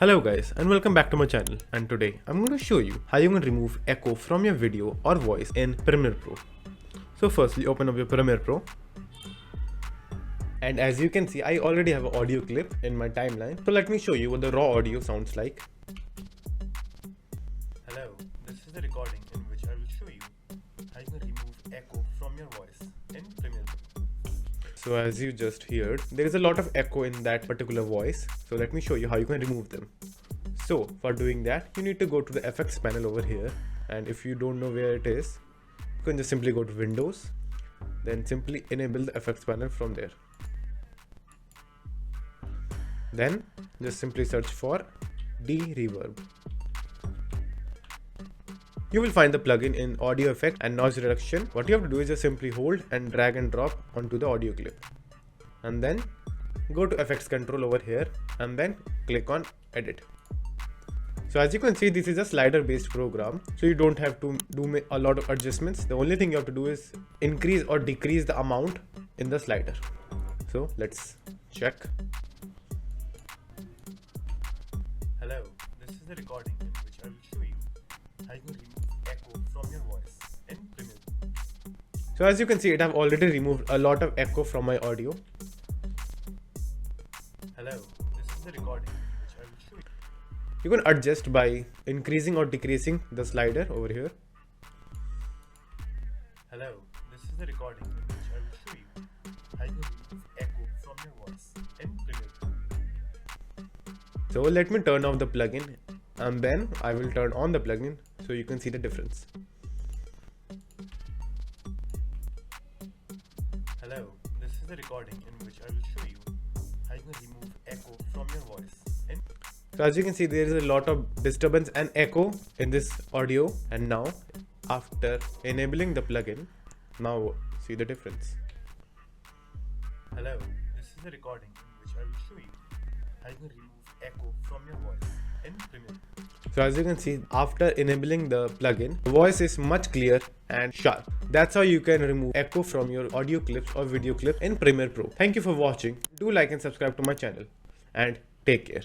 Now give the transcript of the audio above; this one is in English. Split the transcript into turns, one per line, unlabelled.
Hello guys and welcome back to my channel, and today I'm going to show you how you can remove echo from your video or voice in Premiere Pro. So firstly, open up your Premiere Pro, and as you can see I already have an audio clip in my timeline. So let me show you what the raw audio sounds like. Hello, this is the recording in which I will show you how you can remove echo from your voice in Premiere Pro. So as you just heard, there is a lot of echo in that particular voice. So let me show you how you can remove them. So for doing that, you need to go to the effects panel over here. And if you don't know where it is, you can just simply go to Windows, then simply enable the effects panel from there. Then just simply search for D-Reverb. You will find the plugin in audio effect and noise reduction. What you have to do is just simply hold and drag and drop onto the audio clip, and then go to effects control over here and then click on edit. So as you can see, this is a slider based program, so you don't have to do a lot of adjustments. The only thing you have to do is increase or decrease the amount in the slider. So let's check. Hello, this is the recording in which I will show you how you can remove echo from your voice in Premiere. So as you can see, it have already removed a lot of echo from my audio. Hello, this is the recording in which I will show you. You can adjust by increasing or decreasing the slider over here. Hello, this is the recording in which I will show you how you can remove echo from your voice in Premiere. So let me turn off the plugin, and then I will turn on the plugin so you can see the difference. Hello, this is the recording in which I will show you how you can remove echo from your voice. So as you can see, there is a lot of disturbance and echo in this audio, and now after enabling the plugin, now see the difference. Hello, this is the recording in which I will show you how you can remove echo from your voice in Premiere. So as you can see, after enabling the plugin, the voice is much clear and sharp. That's how you can remove echo from your audio clips or video clips in Premiere Pro. Thank you for watching. Do like and subscribe to my channel, and take care.